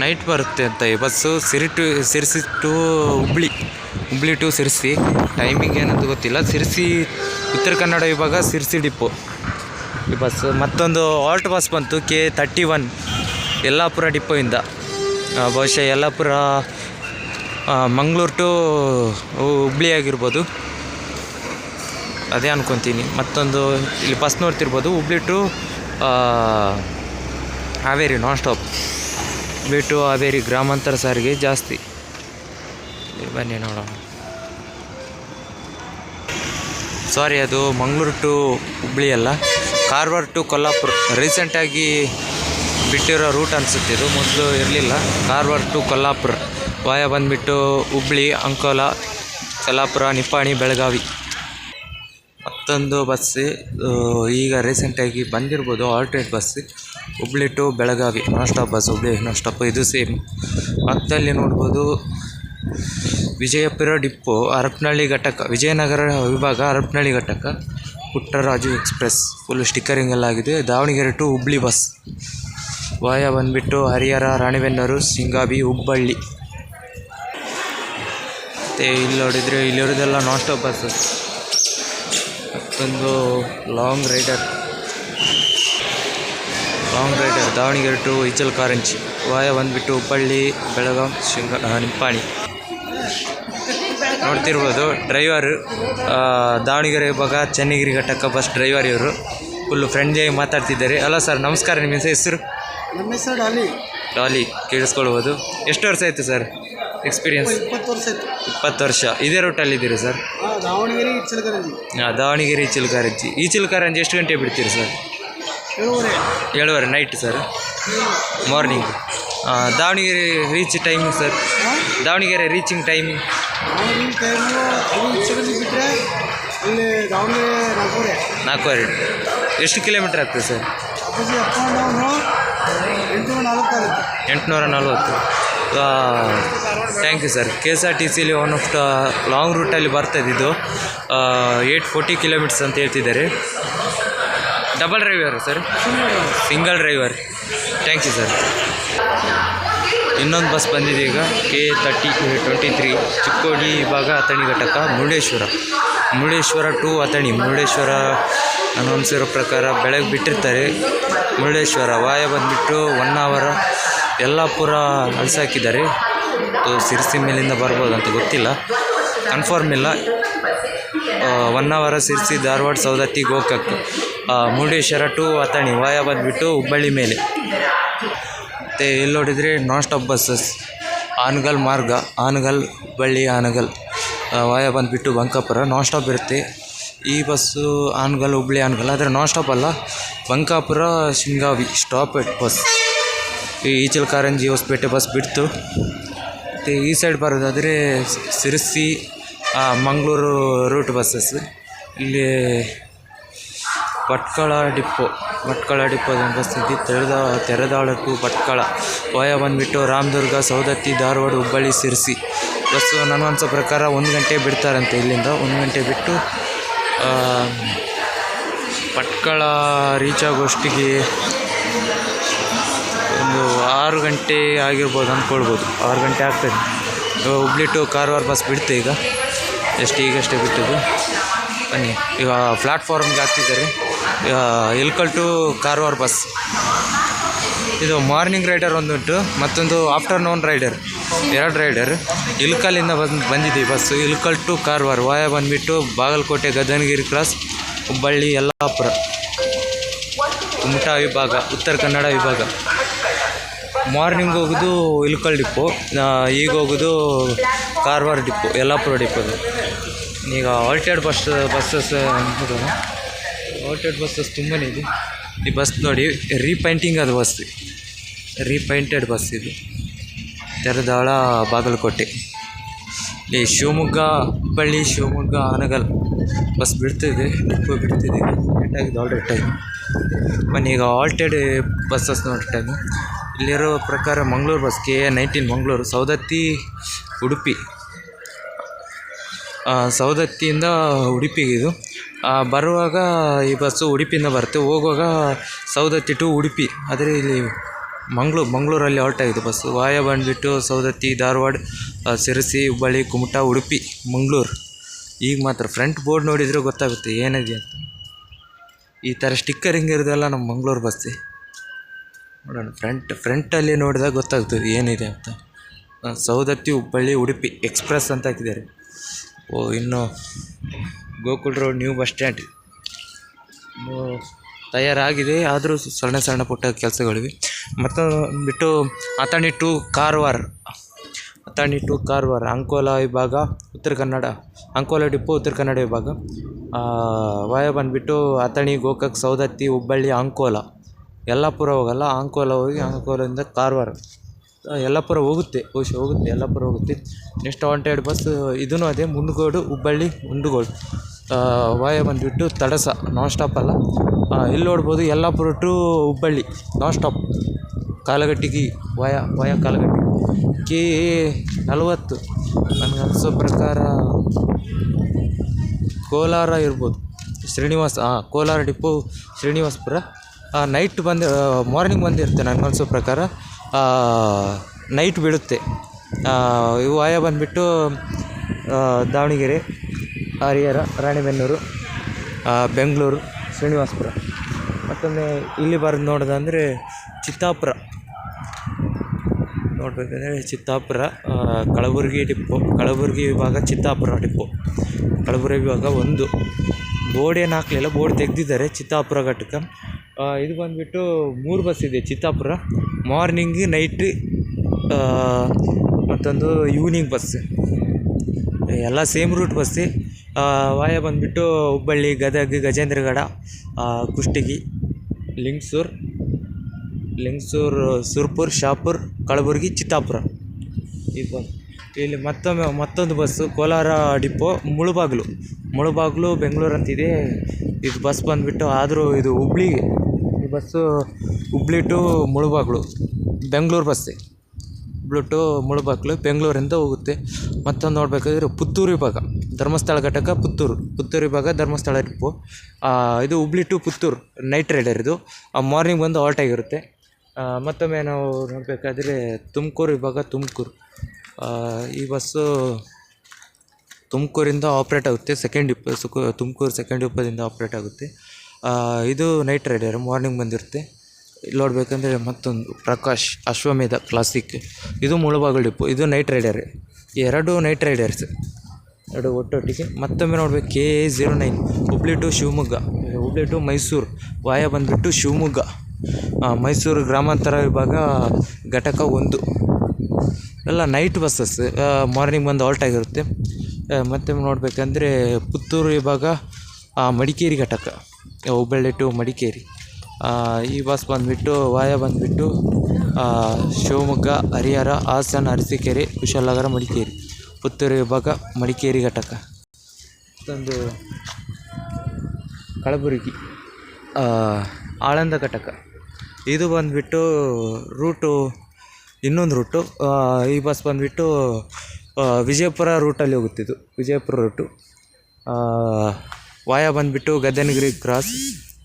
Night ಬರುತ್ತೆ ಅಂತ ಈ bus Sirsi to Hubli to Sirsi. Timing ಏನಂತ ಗೊತ್ತಿಲ್ಲ. ಸಿರ್ಸಿ ಉತ್ತರ ಕನ್ನಡ ವಿಭಾಗ ಸಿರ್ಸಿ ಡಿಪೋ ಈ ಬಸ್ಸು. ಮತ್ತೊಂದು ಆಲ್ಟ್ ಬಸ್ ಬಂತು K31 ಯಲ್ಲಾಪುರ ಡಿಪೋಯಿಂದ. ಬಹುಶಃ ಯಲ್ಲಾಪುರ ಮಂಗಳೂರು ಟು ಹುಬ್ಳಿ ಆಗಿರ್ಬೋದು, ಅದೇ ಅನ್ಕೊತೀನಿ. ಮತ್ತೊಂದು ಇಲ್ಲಿ ಬಸ್ ನೋಡ್ತಿರ್ಬೋದು, Hubli to Haveri non stop. Hubli to Haveri ಗ್ರಾಮಾಂತರ ಸಾರಿಗೆ ಜಾಸ್ತಿ. ಬನ್ನಿ ನೋಡೋಣ. ಸಾರಿ, ಅದು ಮಂಗಳೂರು ಟು ಹುಬ್ಳಿ ಅಲ್ಲ, ಕಾರವಾರ ಟು ಕೊಲ್ಲಾಪುರ. ರೀಸೆಂಟಾಗಿ ಬಿಟ್ಟಿರೋ ರೂಟ್ ಅನಿಸುತ್ತೆ ಇದು, ಮೊದಲು ಇರಲಿಲ್ಲ. ಕಾರವಾರ ಟು ಕೊಲ್ಲಾಪುರ ವಾಯ ಬಂದುಬಿಟ್ಟು ಹುಬ್ಳಿ, ಅಂಕೋಲ, ಕೊಲ್ಲಾಪುರ, ನಿಪ್ಪಾಣಿ, ಬೆಳಗಾವಿ. ಮತ್ತೊಂದು ಬಸ್ಸು ಈಗ ರೀಸೆಂಟಾಗಿ ಬಂದಿರ್ಬೋದು, alternate bus Hubli to Belagavi non stop bus. Hubli non stop ಇದು ಸೇಮ್. ಪಕ್ಕದಲ್ಲಿ ನೋಡ್ಬೋದು ವಿಜಯಪುರ ಡಿಪೋ ಹರಪನಹಳ್ಳಿ ಘಟಕ, ವಿಜಯನಗರ ವಿಭಾಗ ಹರಪನಹಳ್ಳಿ ಘಟಕ, ಪುಟ್ಟರಾಜು ಎಕ್ಸ್ಪ್ರೆಸ್. ಫುಲ್ ಸ್ಟಿಕ್ಕರಿಂಗ್ ಎಲ್ಲ ಆಗಿದೆ. ದಾವಣಗೆರೆ ಟು ಹುಬ್ಳಿ ಬಸ್ ವಾಯ ಬಂದುಬಿಟ್ಟು ಹರಿಹರ, ರಾಣಿಬೆನ್ನೂರು, ಸಿಂಗಾಬಿ, ಹುಬ್ಬಳ್ಳಿ. ಮತ್ತು ಇಲ್ಲಿ ನೋಡಿದರೆ ಇಲ್ಲಿರೋದೆಲ್ಲ ನಾನ್ ಸ್ಟಾಪ್ ಬಸ್ಸು. ಮತ್ತೊಂದು long rider Davanagere to Ichalkaranji via ಬಂದುಬಿಟ್ಟು ಹುಬ್ಬಳ್ಳಿ, ಬೆಳಗಾಂ, ನಿಪ್ಪಾಣಿ. ನೋಡ್ತಿರ್ಬೋದು ಡ್ರೈವರು ದಾವಣಗೆರೆ ವಿಭಾಗ ಚನ್ನಗಿರಿ ಘಟಕ ಬಸ್ ಡ್ರೈವರ್. ಇವರು ಫುಲ್ಲು ಫ್ರೆಂಡ್ಲಿಯಾಗಿ ಮಾತಾಡ್ತಿದ್ದಾರೆ. ಅಲ್ಲ ಸರ್, ನಮಸ್ಕಾರ. ನಿಮ್ಮ ಹೆಸರು? ನಮ್ಮ ಹೆಸರು ಡಾಲಿ. ಕೇಳಿಸ್ಕೊಳ್ಬೋದು. ಎಷ್ಟು ವರ್ಷ ಆಯಿತು ಸರ್ ಎಕ್ಸ್ಪೀರಿಯನ್ಸ್? 20 ವರ್ಷ ಆಯಿತು. 20 ವರ್ಷ. ಇದೇ ರೂಟಲ್ಲಿದ್ದೀರಿ ಸರ್? ದಾವಣಗೆರೆ ಇಚಲಕರಂಜಿ. ದಾವಣಗೆರೆ ಇಚಲಕರಂಜಿ. ಇಚಲಕರಂಜಿ ಎಷ್ಟು ಗಂಟೆ ಬಿಡ್ತೀರಿ sir? 7:30 night sir, morning. Davanagere reach timing sir? Davanagere reaching timing? ಅಲ್ಲಿ ದಾವಣಗೆರೆ 4:30. ಎಷ್ಟು ಕಿಲೋಮೀಟ್ರ್ ಆಗ್ತದೆ ಸರ್? 840. Thank you sir. KSRTCಲಿ ಒನ್ ಆಫ್ ದ ಲಾಂಗ್ ರೂಟಲ್ಲಿ ಬರ್ತದಿದ್ದು. 840 ಕಿಲೋಮೀಟರ್ಸ್ ಅಂತ ಹೇಳ್ತಿದ್ದಾರೆ. Double driver sir? Single driver. Thank you sir. ಇನ್ನೊಂದು ಬಸ್ ಬಂದಿದೆ ಈಗ, K23 ಚಿಕ್ಕೋಡಿ ವಿಭಾಗ ಅಥಣಿ ಘಟಕ, ಮುರುಡೇಶ್ವರ ಟು ಅಥಣಿ. ಮುರುಡೇಶ್ವರ ನಾನು ಅನಿಸಿರೋ ಪ್ರಕಾರ ಬೆಳಗ್ಗೆ ಬಿಟ್ಟಿರ್ತಾರೆ. ಮುರುಡೇಶ್ವರ ವಾಯ ಬಂದುಬಿಟ್ಟು 1 hour ಯಲ್ಲಾಪುರ ಅಳಿಸಾಕಿದ್ದಾರೆ. ಸಿರ್ಸಿ ಮೇಲಿಂದ ಬರ್ಬೋದು ಅಂತ ಗೊತ್ತಿಲ್ಲ, ಕನ್ಫರ್ಮ್ ಇಲ್ಲ. 1 hour ಸಿರ್ಸಿ, ಧಾರವಾಡ, ಸೌದತ್ತಿ, ಗೋಕಾಕ್. ಮುರುಡೇಶ್ವರ ಟು ಅಥಣಿ ವಾಯ ಬಂದುಬಿಟ್ಟು ಹುಬ್ಬಳ್ಳಿ ಮೇಲೆ. ಮತ್ತು ಇಲ್ಲಿ ನೋಡಿದರೆ ನಾನ್ ಸ್ಟಾಪ್ ಬಸ್ಸಸ್ ಆನಗಲ್ ಮಾರ್ಗ, ಆನಗಲ್, ಹುಬ್ಬಳ್ಳಿ, ಆನಗಲ್ ವಾಯ ಬಂದುಬಿಟ್ಟು ಬಂಕಾಪುರ. ನಾನ್ ಸ್ಟಾಪ್ ಇರುತ್ತೆ ಈ ಬಸ್ಸು. ಆನಗಲ್, ಹುಬ್ಬಳ್ಳಿ, ಆನಗಲ್. ಆದರೆ ನಾನ್ ಸ್ಟಾಪ್ ಅಲ್ಲ. ಬಂಕಾಪುರ, ಶಿಂಗಾವಿ ಸ್ಟಾಪ್ ಎಟ್ ಬಸ್. ಈ ಇಚಲಕರಂಜಿ, ಹೊಸಪೇಟೆ ಬಸ್ ಬಿಡ್ತು. ಮತ್ತು ಈ ಸೈಡ್ ಬರೋದಾದರೆ ಸಿರ್ಸಿ, ಮಂಗಳೂರು ರೂಟ್ ಬಸ್ಸಸ್. ಇಲ್ಲಿ ಭಟ್ಕಳ ಡಿಪೋ ಬಸ್ ಇದೆ. ತೆರದಾಳ ಟು ಭಟ್ಕಳ ವಾಯ ಬಂದುಬಿಟ್ಟು ರಾಮದುರ್ಗ, ಸೌದತ್ತಿ, ಧಾರವಾಡ, ಹುಬ್ಬಳ್ಳಿ, ಸಿರ್ಸಿ ಬಸ್ಸು. ನಾನು ಅನಿಸೋ ಪ್ರಕಾರ 1 ಗಂಟೆ ಬಿಡ್ತಾರಂತೆ. ಇಲ್ಲಿಂದ 1 ಗಂಟೆ ಬಿಟ್ಟು ಭಟ್ಕಳ ರೀಚ್ ಆಗೋಷ್ಟಿಗೆ ಒಂದು 6 ಗಂಟೆ ಆಗಿರ್ಬೋದು ಅಂದ್ಕೊಳ್ಬೋದು. 6 ಗಂಟೆ ಆಗ್ತದೆ. ಹುಬ್ಳಿ ಟು ಕಾರವಾರ ಬಸ್ ಬಿಡ್ತು ಈಗಷ್ಟೇ ಬಿಟ್ಟದ್ದು. ಬನ್ನಿ, ಈಗ ಪ್ಲ್ಯಾಟ್ಫಾರ್ಮ್ಗೆ ಹಾಕ್ತಿದ್ದಾರೆ. Ilkal to Karwar bus. ಇದು ಮಾರ್ನಿಂಗ್ ರೈಡರ್ ಒಂದುಂಟು, ಮತ್ತೊಂದು ಆಫ್ಟರ್ನೂನ್ ರೈಡರ್. 2 ರೈಡರ್. ಇಲ್ಕಲ್ಲಿಂದ ಬಂದಿದೆ ಬಸ್ಸು. ಇಲ್ಕಲ್ ಟು ಕಾರವಾರ ವಾಯ ಬಂದುಬಿಟ್ಟು ಬಾಗಲಕೋಟೆ, ಗದನಗಿರಿ ಕ್ರಾಸ್, ಹುಬ್ಬಳ್ಳಿ, ಯಲ್ಲಾಪುರ, ಕುಮಟಾ ವಿಭಾಗ, ಉತ್ತರ ಕನ್ನಡ ವಿಭಾಗ. ಮಾರ್ನಿಂಗ್ ಹೋಗೋದು ಇಲ್ಕಲ್ ಡಿಪೋ, ಈಗ ಹೋಗೋದು ಕಾರವಾರ ಡಿಪೋ, ಯಲ್ಲಾಪುರ ಡಿಪೋದು. ಈಗ ಆಲ್ಟರ್ನೇಟ್ ಬಸ್ಸಸ್ ಅನ್ಬೋದಲ್ಲ, ಆಲ್ಟರ್ನೇಟ್ ಬಸ್ಸಸ್ ತುಂಬಾ ಇದೆ. ಈ ಬಸ್ ನೋಡಿ, ರೀಪೈಂಟಿಂಗ್ ಅದು ಬಸ್, ರೀಪೈಂಟೆಡ್ ಬಸ್ ಇದು. ತೆರದಾಳ, ಬಾಗಲಕೋಟೆ. ಇಲ್ಲಿ ಶಿವಮೊಗ್ಗ, ಹುಬ್ಬಳ್ಳಿ, ಶಿವಮೊಗ್ಗ, ಆನಗಲ್ ಬಸ್ ಬಿಡ್ತಿದೆ, ಡಿಪೋ ಬಿಡ್ತಿದೆ. ಲೇಟಾಗಿದೆ ಆಲ್ರೆಡಿ ಟೈಮ್. ಬನ್ನಿ, ಈಗ ಆಲ್ಟರ್ನೇಟ್ ಬಸ್ಸಸ್ ನೋಡಿ ಟೈಮು. ಇಲ್ಲಿರೋ ಪ್ರಕಾರ ಮಂಗಳೂರು ಬಸ್, KA19 ಮಂಗಳೂರು, ಸೌದತ್ತಿ, ಉಡುಪಿ. ಸೌದತ್ತಿಯಿಂದ ಉಡುಪಿಗೆ ಇದು. ಬರುವಾಗ ಈ ಬಸ್ಸು ಉಡುಪಿಯಿಂದ ಬರುತ್ತೆ, ಹೋಗುವಾಗ ಸೌದತ್ತಿ ಟು ಉಡುಪಿ. ಆದರೆ ಇಲ್ಲಿ ಮಂಗಳೂರಲ್ಲಿ ಹಾಲ್ಟ್ ಆಗಿದೆ ಬಸ್ಸು. ವಾಯ ಬಂದುಬಿಟ್ಟು ಸೌದತ್ತಿ, ಧಾರವಾಡ, ಶಿರಸಿ, ಹುಬ್ಬಳ್ಳಿ, ಕುಮಟಾ, ಉಡುಪಿ, ಮಂಗಳೂರು. ಈಗ ಮಾತ್ರ ಫ್ರಂಟ್ ಬೋರ್ಡ್ ನೋಡಿದರೆ ಗೊತ್ತಾಗುತ್ತೆ ಏನಿದೆ ಅಂತ. ಈ ಥರ ಸ್ಟಿಕ್ಕರಿಂಗ್ ಇರೋದೆಲ್ಲ ನಮ್ಮ ಮಂಗಳೂರು ಬಸ್ಸೇ. ನೋಡೋಣ ಫ್ರಂಟಲ್ಲಿ ನೋಡಿದಾಗ ಗೊತ್ತಾಗ್ತದೆ ಏನಿದೆ ಅಂತ. ಸೌದತ್ತಿ, ಹುಬ್ಬಳ್ಳಿ, ಉಡುಪಿ ಎಕ್ಸ್ಪ್ರೆಸ್ ಅಂತ ಹಾಕಿದ್ದಾರೆ. ಇನ್ನು Gokul road new bus stand ಇನ್ನು ತಯಾರಾಗಿದೆ, ಆದರೂ ಸಣ್ಣ ಪುಟ್ಟ ಕೆಲಸಗಳಿವೆ. ಮತ್ತು ಬಿಟ್ಟು ಅಥಣಿ ಟು ಕಾರವಾರ, ಅಂಕೋಲಾ ವಿಭಾಗ ಉತ್ತರ ಕನ್ನಡ, ಅಂಕೋಲಾ ಡಿಪೋ ಉತ್ತರ ಕನ್ನಡ ವಿಭಾಗ. ವಾಯ ಬಂದುಬಿಟ್ಟು ಅಥಣಿ, ಗೋಕಾಕ್, ಸೌದತ್ತಿ, ಹುಬ್ಬಳ್ಳಿ, ಅಂಕೋಲಾ. ಯಲ್ಲಾಪುರ ಹೋಗಲ್ಲ, ಅಂಕೋಲಾ ಹೋಗಿ ಅಂಕೋಲದಿಂದ ಕಾರವಾರ. ಯಲ್ಲಾಪುರ ಹೋಗುತ್ತೆ, ಬಹುಶಃ ಹೋಗುತ್ತೆ, ಯಲ್ಲಾಪುರ ಹೋಗುತ್ತೆ. ನೆಕ್ಸ್ಟ್ ವಾಂಟೆಡ್ ಬಸ್ ಇದೂ ಅದೇ, ಮುಂಡಗೋಡು, ಹುಬ್ಬಳ್ಳಿ, ಮುಂಡಗೋಡು. ವಾಯ ಬಂದುಬಿಟ್ಟು ತಡಸ, ನಾನ್ ಸ್ಟಾಪ್ ಅಲ್ಲ. ಇಲ್ಲಿ ನೋಡ್ಬೋದು Yallapur to Hubballi non stop. ಕಾಲಗಟ್ಟಿಗೆ ವಾಯ ಕಾಲಗಟ್ಟಿ. KA40 ನನಗೆ ಅನಿಸೋ ಪ್ರಕಾರ ಕೋಲಾರ ಇರ್ಬೋದು, Kolar depot Srinivaspur. Night morning ಬಂದಿರುತ್ತೆ ನನಗನ್ಸೋ ಪ್ರಕಾರ, ನೈಟ್ ಬಿಡುತ್ತೆ. ಇವು ವಾಯ ಬಂದುಬಿಟ್ಟು ದಾವಣಗೆರೆ, ಹರಿಹರ, ರಾಣಿಬೆನ್ನೂರು, ಬೆಂಗಳೂರು, ಶ್ರೀನಿವಾಸಪುರ. ಮತ್ತೊಮ್ಮೆ ಇಲ್ಲಿ ಬರೋದು ನೋಡೋದಂದರೆ ಚಿತ್ತಾಪುರ. ನೋಡಬೇಕಂದ್ರೆ ಚಿತ್ತಾಪುರ, ಕಲಬುರಗಿ ಡಿಪೋ, ಕಲಬುರಗಿ ವಿಭಾಗ ಚಿತ್ತಾಪುರ ಡಿಪೋ. ಕಲಬುರಗಿ ವಿಭಾಗ 1 ಬೋರ್ಡ್ ಏನು ಹಾಕಲಿಲ್ಲ, ಬೋರ್ಡ್ ತೆಗೆದಿದ್ದಾರೆ ಚಿತ್ತಾಪುರ ಘಟಕ. ಇದು ಬಂದುಬಿಟ್ಟು 3 ಬಸ್ ಇದೆ ಚಿತ್ತಾಪುರ, ಮಾರ್ನಿಂಗ್, ನೈಟ್, ಮತ್ತೊಂದು ಈವ್ನಿಂಗ್ ಬಸ್. ಎಲ್ಲ ಸೇಮ್ ರೂಟ್ ಬಸ್ಸೇ. ವಾಯ ಬಂದುಬಿಟ್ಟು ಹುಬ್ಬಳ್ಳಿ, ಗದಗ, ಗಜೇಂದ್ರಗಡ, ಕುಷ್ಟಗಿ, ಲಿಂಗಸೂರು, ಸುರ್ಪುರ್, ಶಾಪುರ್, ಕಲಬುರಗಿ, ಚಿತ್ತಾಪುರ. ಈ ಬಸ್ ಇಲ್ಲಿ ಮತ್ತೊಂದು ಬಸ್ಸು ಕೋಲಾರ ಡಿಪೋ ಮುಳುಬಾಗಿಲು ಬೆಂಗಳೂರು ಅಂತಿದೆ. ಇದು ಬಸ್ ಬಂದುಬಿಟ್ಟು, ಆದರೂ ಇದು ಹುಬ್ಳಿಗೆ. ಈ ಬಸ್ಸು ಹುಬ್ಳಿ ಟು ಮುಳುಬಾಗಿಲು ಬೆಂಗಳೂರು ಬಸ್ಸೇ. ಹುಬ್ಳಿ ಟು ಮುಳುಬಾಗಿಲು ಬೆಂಗಳೂರಿಂದ ಹೋಗುತ್ತೆ. ಮತ್ತೊಂದು ನೋಡಬೇಕಾದ್ರೆ ಪುತ್ತೂರು ವಿಭಾಗ, ಧರ್ಮಸ್ಥಳ ಘಟಕ, ಪುತ್ತೂರು ವಿಭಾಗ, ಧರ್ಮಸ್ಥಳ ಡಿಪೋ. ಇದು Hubli to Puttur night rider. ಇದು ಮಾರ್ನಿಂಗ್ ಬಂದು ಹಾಲ್ಟ್ ಆಗಿರುತ್ತೆ. ಮತ್ತೊಮ್ಮೆ ನಾವು ನೋಡಬೇಕಾದ್ರೆ ತುಮಕೂರು ವಿಭಾಗ, ಈ ಬಸ್ಸು ತುಮಕೂರಿಂದ ಆಪ್ರೇಟ್ ಆಗುತ್ತೆ, ತುಮಕೂರು ಸೆಕೆಂಡ್ ಡಿಪೋದಿಂದ ಆಪ್ರೇಟ್ ಆಗುತ್ತೆ. ಇದು ನೈಟ್ ರೈಡರ್, ಮಾರ್ನಿಂಗ್ ಬಂದಿರುತ್ತೆ. ಇಲ್ಲಿ ನೋಡಬೇಕಂದ್ರೆ ಮತ್ತೊಂದು ಪ್ರಕಾಶ್ ಅಶ್ವಮೇಧ ಕ್ಲಾಸಿಕ್, ಇದು ಮುಳುಬಾಗಿಲು ಡಿಪೋ, ಇದು ನೈಟ್ ರೈಡರ್. 2 ನೈಟ್ ರೈಡರ್ಸ್, 2 ಒಟ್ಟೊಟ್ಟಿಗೆ. ಮತ್ತೊಮ್ಮೆ ನೋಡಬೇಕು KA09 Hubli to Shivamogga, Hubli to Mysuru, via ಬಂದುಬಿಟ್ಟು ಶಿವಮೊಗ್ಗ, ಮೈಸೂರು ಗ್ರಾಮಾಂತರ ವಿಭಾಗ ಘಟಕ 1. ಎಲ್ಲ ನೈಟ್ ಬಸ್ಸಸ್, ಮಾರ್ನಿಂಗ್ ಬಂದು ಹಾಲ್ಟ್ ಆಗಿರುತ್ತೆ. ಮತ್ತು ನೋಡಬೇಕಂದ್ರೆ ಪುತ್ತೂರು ವಿಭಾಗ, ಮಡಿಕೇರಿ ಘಟಕ, ಹುಬ್ಬಳ್ಳಿ ಟು ಮಡಿಕೇರಿ. ಈ ಬಸ್ ಬಂದುಬಿಟ್ಟು ವಾಯ ಬಂದುಬಿಟ್ಟು ಶಿವಮೊಗ್ಗ, ಹರಿಹರ, ಹಾಸನ, ಅರಸೀಕೆರೆ, ಕುಶಾಲನಗರ, ಮಡಿಕೇರಿ. ಪುತ್ತೂರು ವಿಭಾಗ ಮಡಿಕೇರಿ ಘಟಕ. ಮತ್ತೊಂದು ಕಲಬುರಗಿ ಆಳಂದ ಘಟಕ. ಇದು ಬಂದುಬಿಟ್ಟು ಇನ್ನೊಂದು ರೂಟು. ಈ ಬಸ್ ಬಂದುಬಿಟ್ಟು ವಿಜಯಪುರ ರೂಟಲ್ಲಿ ಹೋಗುತ್ತೆ. ಇದು ವಿಜಯಪುರ ರೂಟು. ವಾಯ ಬಂದುಬಿಟ್ಟು ಗದ್ದನಗಿರಿ ಕ್ರಾಸ್,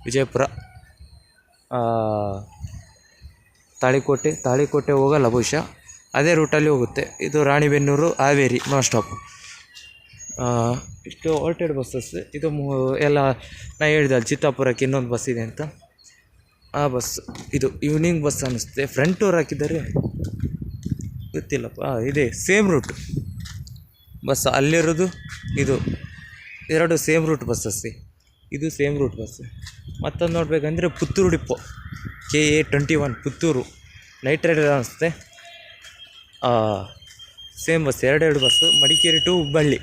ವಿಜಯಪುರ, ತಾಳಿಕೋಟೆ ಹೋಗಲ್ಲ ಬಹುಶಃ, ಅದೇ ರೂಟಲ್ಲಿ ಹೋಗುತ್ತೆ. ಇದು ರಾಣಿಬೆನ್ನೂರು, ಹಾವೇರಿ ನಾನ್ ಸ್ಟಾಪ್. ಇಷ್ಟು ಆಲ್ಟೆಡ್ ಬಸ್ಸಸ್. ಇದು ಎಲ್ಲ ನಾ ಹೇಳಿದೆ ಅಲ್ಲಿ ಚಿತ್ತಾಪುರಕ್ಕೆ ಇನ್ನೊಂದು ಬಸ್ ಇದೆ ಅಂತ, ಆ ಬಸ್. ಇದು ಈವ್ನಿಂಗ್ ಬಸ್ ಅನ್ನಿಸುತ್ತೆ. ಫ್ರಂಟ್ ಡೋರ್ ಹಾಕಿದ್ದಾರೆ, ಗೊತ್ತಿಲ್ಲಪ್ಪ. ಇದೆ ಸೇಮ್ ರೂಟ್ ಬಸ್, ಅಲ್ಲಿರೋದು ಇದು 2 ಸೇಮ್ ರೂಟ್ ಬಸ್ಸಸ್ಸೇ. ಇದು ಸೇಮ್ ರೂಟ್ ಬಸ್. ಮತ್ತೊಂದು ನೋಡಬೇಕಂದ್ರೆ Puttur depot, KA21 Puttur night rider ಅನ್ನಿಸುತ್ತೆ. Same bus, 2 bus. Madikeri to Hubballi,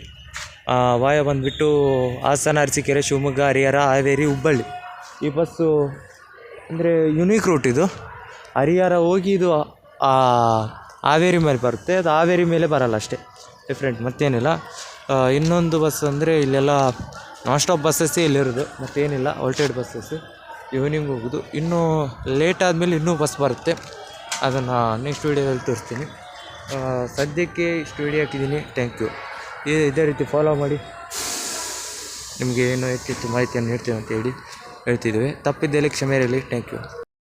via ಬಂದುಬಿಟ್ಟು ಹಾಸನ, ಅರಸೀಕೆರೆ, ಶಿವಮೊಗ್ಗ, ಹರಿಹರ, ಹಾವೇರಿ, ಹುಬ್ಬಳ್ಳಿ. ಈ ಬಸ್ಸು ಅಂದರೆ ಯುನೀಕ್ ರೂಟ್. ಇದು ಹರಿಹರ ಹೋಗಿ ಇದು ಹಾವೇರಿ ಮೇಲೆ ಬರುತ್ತೆ, ಅದು ಹಾವೇರಿ ಮೇಲೆ ಬರಲ್ಲ, ಅಷ್ಟೇ ಡಿಫ್ರೆಂಟ್, ಮತ್ತೇನಿಲ್ಲ. ಇನ್ನೊಂದು ಬಸ್ ಅಂದರೆ ಇಲ್ಲೆಲ್ಲ ನಾನ್ ಸ್ಟಾಪ್ ಬಸ್ಸಸ್ಸೇ ಇಲ್ಲಿರೋದು, ಮತ್ತೇನಿಲ್ಲ, ಆಲ್ಟೆಡ್ ಬಸ್ಸಸ್ಸು. ಈವ್ನಿಂಗ್ ಹೋಗೋದು. ಇನ್ನೂ ಲೇಟ್ ಆದಮೇಲೆ ಇನ್ನೂ ಬಸ್ ಬರುತ್ತೆ, ಅದನ್ನು ನೆಕ್ಸ್ಟ್ ವೀಡಿಯೋದಲ್ಲಿ ತೋರಿಸ್ತೀನಿ. ಸದ್ಯಕ್ಕೆ ಇಷ್ಟು ವೀಡಿಯೋ ಹಾಕಿದ್ದೀನಿ. Thank you. ಇದೇ ರೀತಿ ಫಾಲೋ ಮಾಡಿ, ನಿಮಗೆ ಏನು ಹೆಚ್ಚು ಮಾಹಿತಿಯನ್ನು ನೀಡ್ತೀವಿ ಅಂತ ಹೇಳ್ತಿದ್ದೇವೆ. ತಪ್ಪಿದ್ದಲ್ಲಿ ಕ್ಷಮೆ ಇರಲಿ. Thank you.